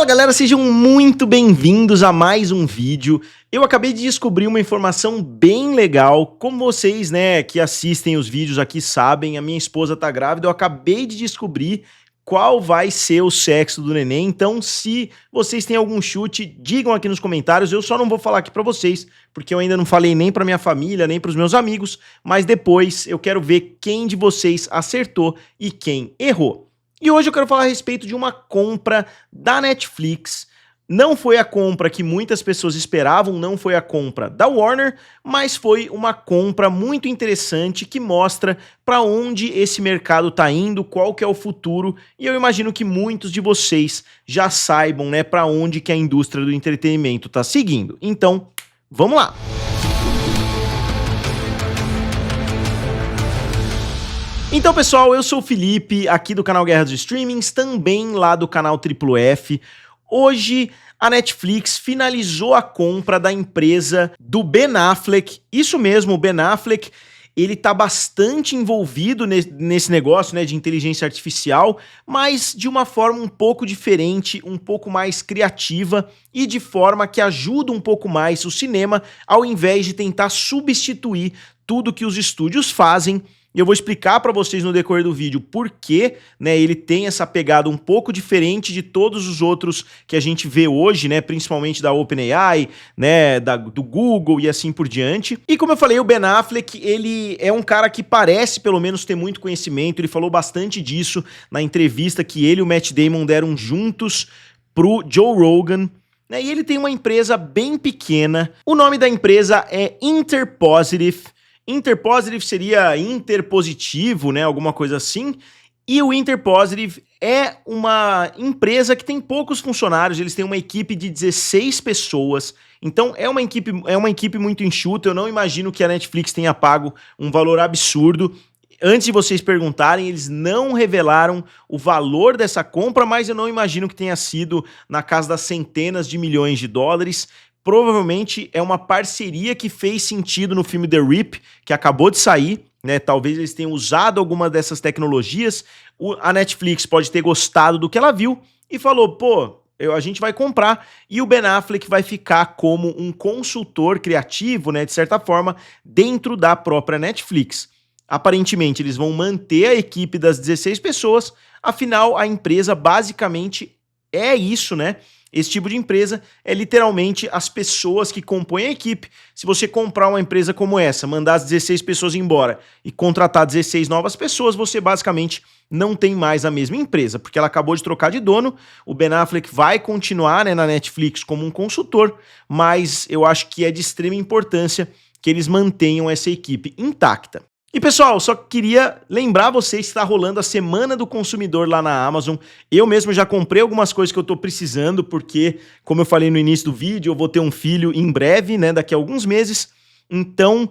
Fala galera, sejam muito bem-vindos a mais um vídeo. Eu acabei de descobrir uma informação bem legal. Como vocês, que assistem os vídeos aqui sabem, a minha esposa tá grávida, eu acabei de descobrir qual vai ser o sexo do neném. Então, se vocês têm algum chute, digam aqui nos comentários. Eu só não vou falar aqui pra vocês, porque eu ainda não falei nem pra minha família, nem pros meus amigos, mas depois eu quero ver quem de vocês acertou e quem errou. E hoje eu quero falar a respeito de uma compra da Netflix. Não foi a compra que muitas pessoas esperavam, não foi a compra da Warner, mas foi uma compra muito interessante que mostra para onde esse mercado está indo, qual que é o futuro, e eu imagino que muitos de vocês já saibam, para onde que a indústria do entretenimento está seguindo. Então, vamos lá! Então, pessoal, eu sou o Felipe, aqui do canal Guerra dos Streamings, também lá do canal Triplo F. Hoje, a Netflix finalizou a compra da empresa do Ben Affleck. Isso mesmo, o Ben Affleck, ele tá bastante envolvido nesse negócio, de inteligência artificial, mas de uma forma um pouco diferente, um pouco mais criativa e de forma que ajuda um pouco mais o cinema, ao invés de tentar substituir tudo que os estúdios fazem. E eu vou explicar para vocês no decorrer do vídeo por que, ele tem essa pegada um pouco diferente de todos os outros que a gente vê hoje, principalmente da OpenAI, do Google e assim por diante. E como eu falei, o Ben Affleck, ele é um cara que parece pelo menos ter muito conhecimento, ele falou bastante disso na entrevista que ele e o Matt Damon deram juntos pro Joe Rogan. E ele tem uma empresa bem pequena, o nome da empresa é Interpositive. Interpositive seria interpositivo, alguma coisa assim. E o Interpositive é uma empresa que tem poucos funcionários, eles têm uma equipe de 16 pessoas. Então é uma equipe muito enxuta, eu não imagino que a Netflix tenha pago um valor absurdo. Antes de vocês perguntarem, eles não revelaram o valor dessa compra, mas eu não imagino que tenha sido na casa das centenas de milhões de dólares. Provavelmente é uma parceria que fez sentido no filme The Rip, que acabou de sair, Talvez eles tenham usado alguma dessas tecnologias. A Netflix pode ter gostado do que ela viu e falou, a gente vai comprar, e o Ben Affleck vai ficar como um consultor criativo, de certa forma, dentro da própria Netflix. Aparentemente, eles vão manter a equipe das 16 pessoas, afinal, a empresa basicamente é isso, Esse tipo de empresa é literalmente as pessoas que compõem a equipe. Se você comprar uma empresa como essa, mandar as 16 pessoas embora e contratar 16 novas pessoas, você basicamente não tem mais a mesma empresa, porque ela acabou de trocar de dono. O Ben Affleck vai continuar na Netflix como um consultor, mas eu acho que é de extrema importância que eles mantenham essa equipe intacta. E pessoal, só queria lembrar vocês que está rolando a Semana do Consumidor lá na Amazon. Eu mesmo já comprei algumas coisas que eu estou precisando, porque, como eu falei no início do vídeo, eu vou ter um filho em breve, daqui a alguns meses. Então,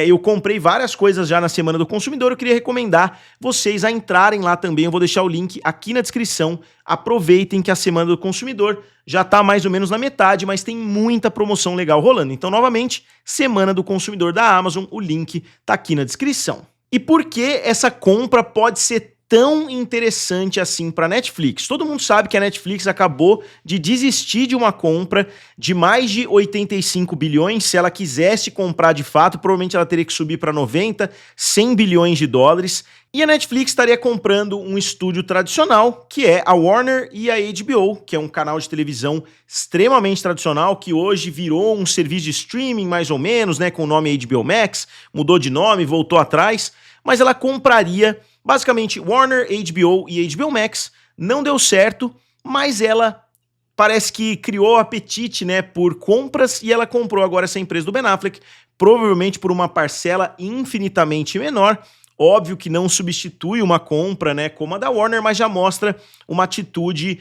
eu comprei várias coisas já na Semana do Consumidor. Eu queria recomendar vocês a entrarem lá também. Eu vou deixar o link aqui na descrição. Aproveitem que a Semana do Consumidor já está mais ou menos na metade, mas tem muita promoção legal rolando. Então, novamente, Semana do Consumidor da Amazon, o link está aqui na descrição. E por que essa compra pode ser tão interessante assim para a Netflix? Todo mundo sabe que a Netflix acabou de desistir de uma compra de mais de 85 bilhões. Se ela quisesse comprar de fato, provavelmente ela teria que subir para 90, 100 bilhões de dólares. E a Netflix estaria comprando um estúdio tradicional, que é a Warner e a HBO, que é um canal de televisão extremamente tradicional, que hoje virou um serviço de streaming mais ou menos, com o nome HBO Max, mudou de nome, voltou atrás, mas ela compraria basicamente Warner, HBO e HBO Max. Não deu certo, mas ela parece que criou apetite, por compras, e ela comprou agora essa empresa do Ben Affleck, provavelmente por uma parcela infinitamente menor. Óbvio que não substitui uma compra, como a da Warner, mas já mostra uma atitude,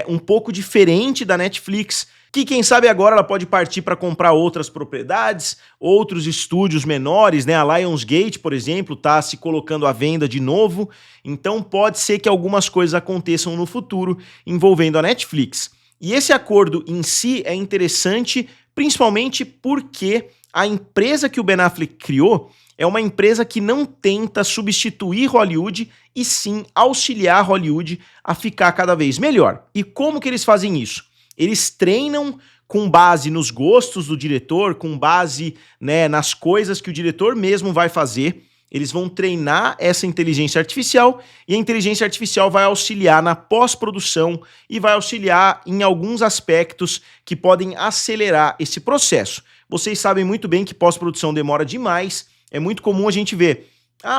um pouco diferente da Netflix, que quem sabe agora ela pode partir para comprar outras propriedades, outros estúdios menores, a Lionsgate, por exemplo, está se colocando à venda de novo, então pode ser que algumas coisas aconteçam no futuro envolvendo a Netflix. E esse acordo em si é interessante, principalmente porque a empresa que o Ben Affleck criou é uma empresa que não tenta substituir Hollywood e sim auxiliar Hollywood a ficar cada vez melhor. E como que eles fazem isso? Eles treinam com base nos gostos do diretor, com base, né, nas coisas que o diretor mesmo vai fazer. Eles vão treinar essa inteligência artificial e a inteligência artificial vai auxiliar na pós-produção e vai auxiliar em alguns aspectos que podem acelerar esse processo. Vocês sabem muito bem que pós-produção demora demais, é muito comum a gente ver,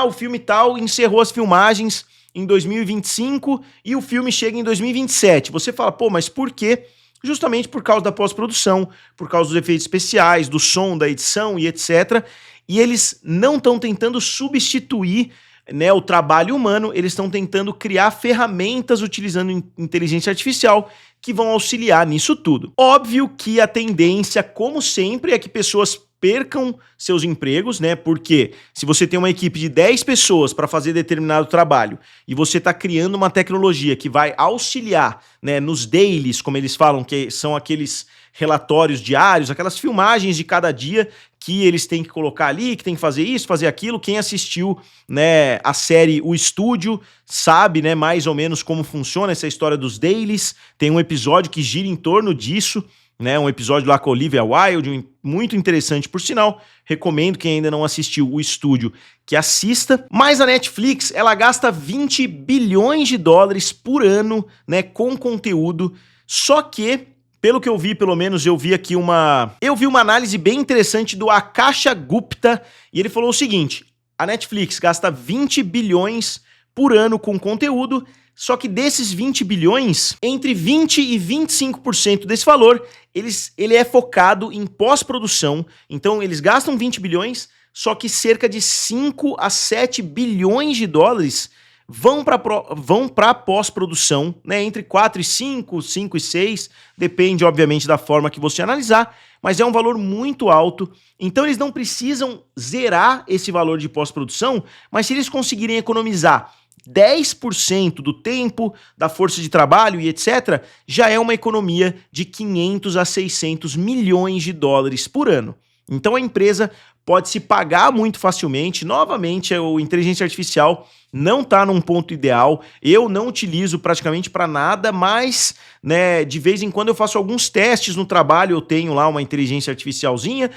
o filme tal encerrou as filmagens em 2025 e o filme chega em 2027. Você fala, pô, mas por quê? Justamente por causa da pós-produção, por causa dos efeitos especiais, do som, da edição e etc., e eles não estão tentando substituir, né, o trabalho humano, eles estão tentando criar ferramentas utilizando inteligência artificial que vão auxiliar nisso tudo. Óbvio que a tendência, como sempre, é que pessoas percam seus empregos, né? Porque se você tem uma equipe de 10 pessoas para fazer determinado trabalho e você está criando uma tecnologia que vai auxiliar, né, nos dailies, como eles falam, que são aqueles relatórios diários, aquelas filmagens de cada dia que eles têm que colocar ali, que tem que fazer isso, fazer aquilo. Quem assistiu, né, a série O Estúdio sabe, né, mais ou menos como funciona essa história dos dailies. Tem um episódio que gira em torno disso, né, um episódio lá com a Olivia Wilde, muito interessante por sinal. Recomendo quem ainda não assistiu O Estúdio que assista. Mas a Netflix, ela gasta 20 bilhões de dólares por ano, né, com conteúdo. Só que, pelo que eu vi, pelo menos eu vi uma análise bem interessante do Akasha Gupta, e ele falou o seguinte: a Netflix gasta 20 bilhões por ano com conteúdo, só que desses 20 bilhões, entre 20 e 25% desse valor, ele é focado em pós-produção. Então eles gastam 20 bilhões, só que cerca de 5 a 7 bilhões de dólares vão para pós-produção, né? Entre 4 e 5, 5 e 6, depende obviamente da forma que você analisar, mas é um valor muito alto. Então eles não precisam zerar esse valor de pós-produção, mas se eles conseguirem economizar 10% do tempo, da força de trabalho e etc., já é uma economia de 500 a 600 milhões de dólares por ano. Então a empresa pode se pagar muito facilmente. Novamente, a inteligência artificial não está num ponto ideal. Eu não utilizo praticamente para nada, mas, né, de vez em quando eu faço alguns testes no trabalho, eu tenho lá uma inteligência artificialzinha,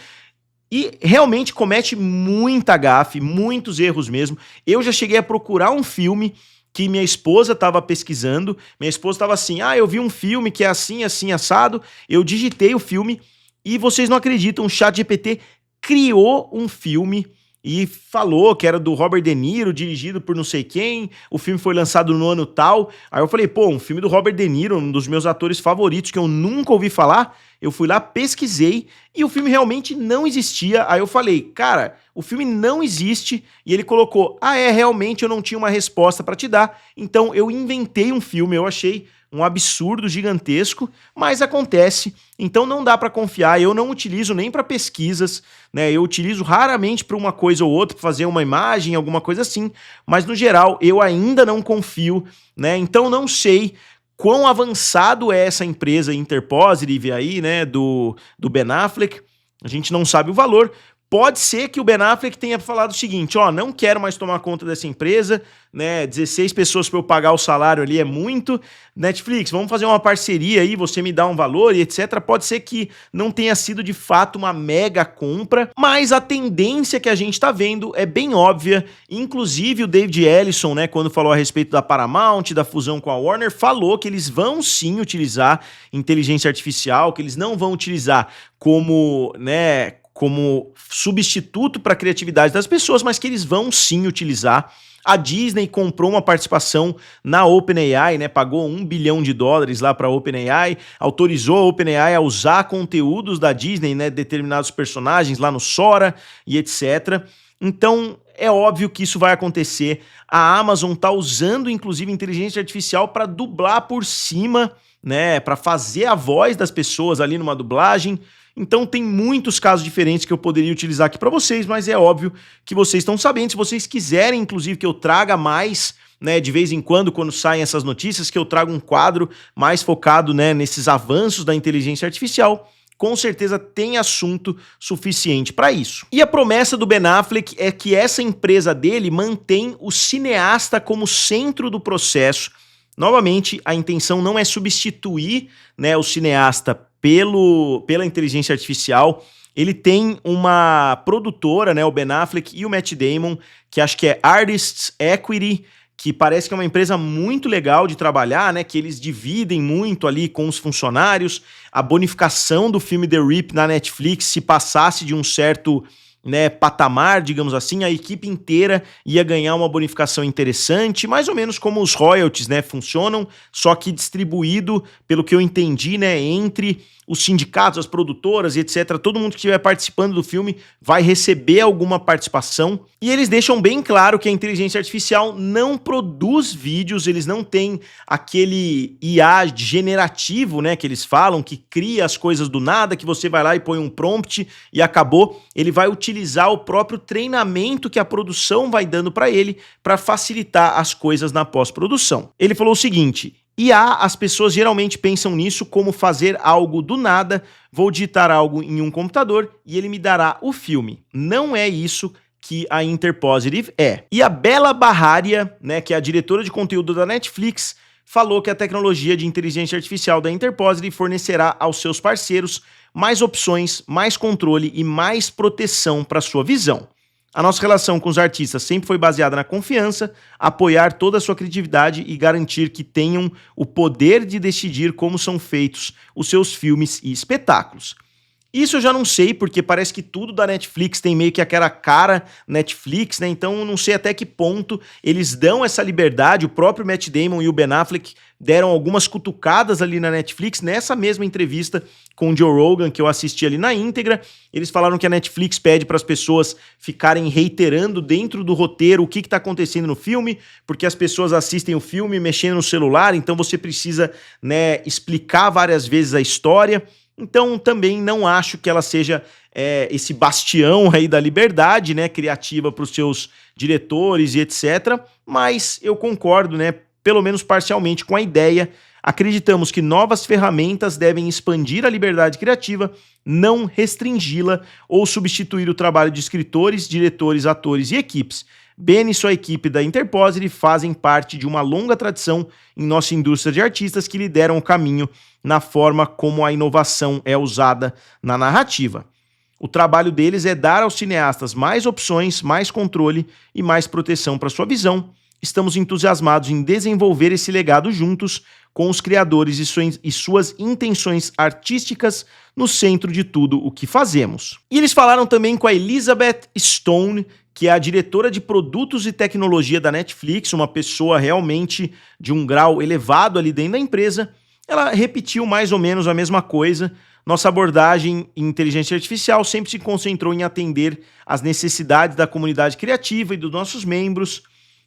e realmente comete muita gafe, muitos erros mesmo. Eu já cheguei a procurar um filme que minha esposa estava pesquisando. Minha esposa estava assim, eu vi um filme que é assim, assim, assado. Eu digitei o filme e vocês não acreditam, o ChatGPT criou um filme e falou que era do Robert De Niro, dirigido por não sei quem, o filme foi lançado no ano tal. Aí eu falei, pô, um filme do Robert De Niro, um dos meus atores favoritos que eu nunca ouvi falar. Eu fui lá, pesquisei e o filme realmente não existia. Aí eu falei, cara, o filme não existe. E ele colocou, realmente eu não tinha uma resposta pra te dar. Então eu inventei um filme, eu achei um absurdo gigantesco, mas acontece. Então não dá pra confiar. Eu não utilizo nem pra pesquisas, né? Eu utilizo raramente pra uma coisa ou outra, pra fazer uma imagem, alguma coisa assim. Mas no geral eu ainda não confio, né? Então não sei quão avançado é essa empresa Interpositive aí, né, do Ben Affleck. A gente não sabe o valor. Pode ser que o Ben Affleck tenha falado o seguinte, não quero mais tomar conta dessa empresa, né, 16 pessoas para eu pagar o salário ali é muito. Netflix, vamos fazer uma parceria aí, você me dá um valor e etc. Pode ser que não tenha sido de fato uma mega compra, mas a tendência que a gente está vendo é bem óbvia. Inclusive o David Ellison, né, quando falou a respeito da Paramount, da fusão com a Warner, falou que eles vão sim utilizar inteligência artificial, que eles não vão utilizar como, né, como substituto para a criatividade das pessoas, mas que eles vão sim utilizar. A Disney comprou uma participação na OpenAI, né? Pagou $1 bilhão lá para a OpenAI, autorizou a OpenAI a usar conteúdos da Disney, né? Determinados personagens lá no Sora e etc. Então, é óbvio que isso vai acontecer. A Amazon está usando, inclusive, inteligência artificial para dublar por cima, né? Para fazer a voz das pessoas ali numa dublagem. Então tem muitos casos diferentes que eu poderia utilizar aqui para vocês, mas é óbvio que vocês estão sabendo. Se vocês quiserem, inclusive, que eu traga mais, né, de vez em quando saem essas notícias, que eu trago um quadro mais focado, né, nesses avanços da inteligência artificial, com certeza tem assunto suficiente para isso. E a promessa do Ben Affleck é que essa empresa dele mantém o cineasta como centro do processo. Novamente, a intenção não é substituir, né, o cineasta pela inteligência artificial. Ele tem uma produtora, né, o Ben Affleck e o Matt Damon, que acho que é Artists Equity, que parece que é uma empresa muito legal de trabalhar, né, que eles dividem muito ali com os funcionários. A bonificação do filme The Rip na Netflix, se passasse de um certo, né, patamar, digamos assim, a equipe inteira ia ganhar uma bonificação interessante, mais ou menos como os royalties, né, funcionam, só que distribuído, pelo que eu entendi, né, entre os sindicatos, as produtoras e etc. Todo mundo que estiver participando do filme vai receber alguma participação. E eles deixam bem claro que a inteligência artificial não produz vídeos, eles não têm aquele IA generativo, né, que eles falam, que cria as coisas do nada, que você vai lá e põe um prompt e acabou. Ele vai utilizar o próprio treinamento que a produção vai dando para ele para facilitar as coisas na pós-produção. Ele falou o seguinte: as pessoas geralmente pensam nisso como fazer algo do nada, vou digitar algo em um computador e ele me dará o filme. Não é isso que a Interpositive é. E a Bela Baharia, né, que é a diretora de conteúdo da Netflix, falou que a tecnologia de inteligência artificial da Interpositive fornecerá aos seus parceiros mais opções, mais controle e mais proteção para sua visão. A nossa relação com os artistas sempre foi baseada na confiança, apoiar toda a sua criatividade e garantir que tenham o poder de decidir como são feitos os seus filmes e espetáculos. Isso eu já não sei, porque parece que tudo da Netflix tem meio que aquela cara Netflix, né? Então eu não sei até que ponto eles dão essa liberdade. O próprio Matt Damon e o Ben Affleck deram algumas cutucadas ali na Netflix. Nessa mesma entrevista com o Joe Rogan, que eu assisti ali na íntegra, eles falaram que a Netflix pede para as pessoas ficarem reiterando dentro do roteiro o que está acontecendo no filme, porque as pessoas assistem o filme mexendo no celular, então você precisa, né, explicar várias vezes a história. Então, também não acho que ela seja esse bastião aí da liberdade, né, criativa para os seus diretores e etc. Mas eu concordo, né, pelo menos parcialmente com a ideia. Acreditamos que novas ferramentas devem expandir a liberdade criativa, não restringi-la ou substituir o trabalho de escritores, diretores, atores e equipes. Ben e sua equipe da Interpositive fazem parte de uma longa tradição em nossa indústria de artistas que lideram o caminho na forma como a inovação é usada na narrativa. O trabalho deles é dar aos cineastas mais opções, mais controle e mais proteção para sua visão. Estamos entusiasmados em desenvolver esse legado juntos, com os criadores e suas intenções artísticas no centro de tudo o que fazemos. E eles falaram também com a Elizabeth Stone, que é a diretora de produtos e tecnologia da Netflix, uma pessoa realmente de um grau elevado ali dentro da empresa. Ela repetiu mais ou menos a mesma coisa. Nossa abordagem em inteligência artificial sempre se concentrou em atender às necessidades da comunidade criativa e dos nossos membros.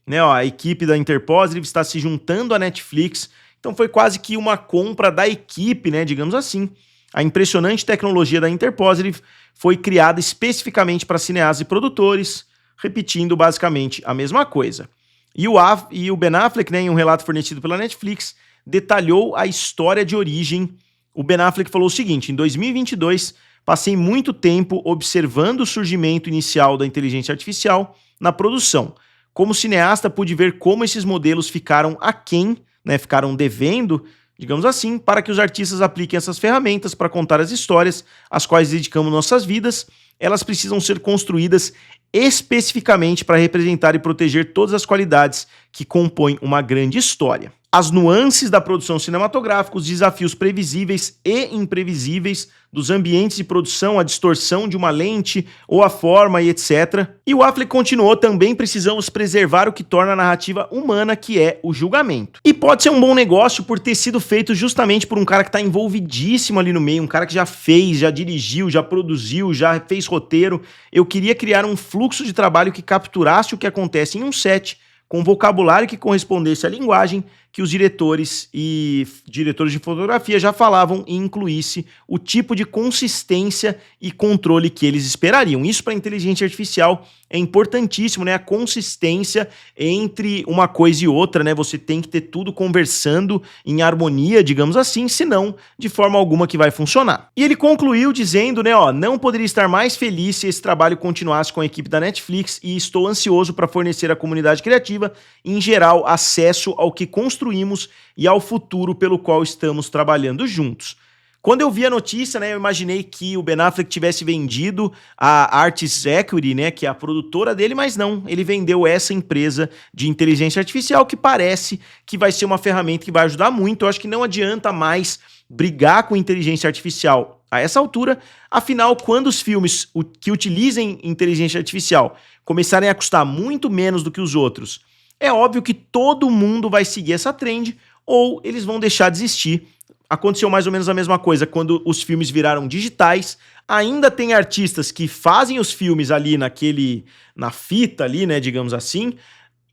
Né, ó, a equipe da Interpositive está se juntando à Netflix, então foi quase que uma compra da equipe, né, digamos assim. A impressionante tecnologia da Interpositive foi criada especificamente para cineastas e produtores, repetindo basicamente a mesma coisa. E o Ben Affleck, né, em um relato fornecido pela Netflix, detalhou a história de origem. O Ben Affleck falou o seguinte: em 2022, passei muito tempo observando o surgimento inicial da inteligência artificial na produção. Como cineasta, pude ver como esses modelos ficaram aquém, né, ficaram devendo, digamos assim, para que os artistas apliquem essas ferramentas para contar as histórias às quais dedicamos nossas vidas. Elas precisam ser construídas especificamente para representar e proteger todas as qualidades que compõem uma grande história. As nuances da produção cinematográfica, os desafios previsíveis e imprevisíveis dos ambientes de produção, a distorção de uma lente ou a forma e etc. E o Affleck continuou: também precisamos preservar o que torna a narrativa humana, que é o julgamento. E pode ser um bom negócio por ter sido feito justamente por um cara que está envolvidíssimo ali no meio, um cara que já fez, já dirigiu, já produziu, já fez roteiro. Eu queria criar um fluxo de trabalho que capturasse o que acontece em um set, com vocabulário que correspondesse à linguagem que os diretores e diretores de fotografia já falavam em incluísse o tipo de consistência e controle que eles esperariam. Isso para a inteligência artificial é importantíssimo, né? A consistência entre uma coisa e outra, né? Você tem que ter tudo conversando em harmonia, digamos assim, senão de forma alguma que vai funcionar. E ele concluiu dizendo, né, ó, não poderia estar mais feliz se esse trabalho continuasse com a equipe da Netflix e estou ansioso para fornecer à comunidade criativa, em geral, acesso ao que construímos e ao futuro pelo qual estamos trabalhando juntos. Quando eu vi a notícia, né, eu imaginei que o Ben Affleck tivesse vendido a Artist Equity, né, que é a produtora dele, mas não, ele vendeu essa empresa de inteligência artificial que parece que vai ser uma ferramenta que vai ajudar muito. Eu acho que não adianta mais brigar com inteligência artificial a essa altura, afinal, quando os filmes que utilizem inteligência artificial começarem a custar muito menos do que os outros, é óbvio que todo mundo vai seguir essa trend ou eles vão deixar de existir. Aconteceu mais ou menos a mesma coisa quando os filmes viraram digitais. Ainda tem artistas que fazem os filmes ali na fita ali, né, digamos assim,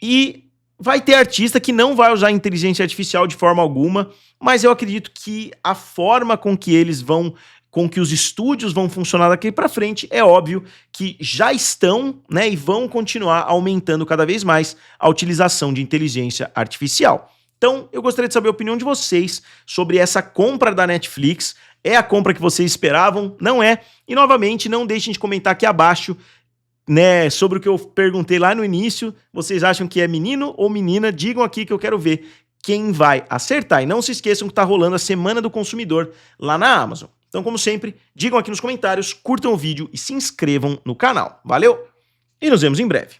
e vai ter artista que não vai usar inteligência artificial de forma alguma, mas eu acredito que a forma com que os estúdios vão funcionar daqui para frente, é óbvio que já estão, né, e vão continuar aumentando cada vez mais a utilização de inteligência artificial. Então, eu gostaria de saber a opinião de vocês sobre essa compra da Netflix. É a compra que vocês esperavam? Não é? E, novamente, não deixem de comentar aqui abaixo, né, sobre o que eu perguntei lá no início. Vocês acham que é menino ou menina? Digam aqui que eu quero ver quem vai acertar. E não se esqueçam que está rolando a Semana do Consumidor lá na Amazon. Então, como sempre, digam aqui nos comentários, curtam o vídeo e se inscrevam no canal. Valeu? E nos vemos em breve.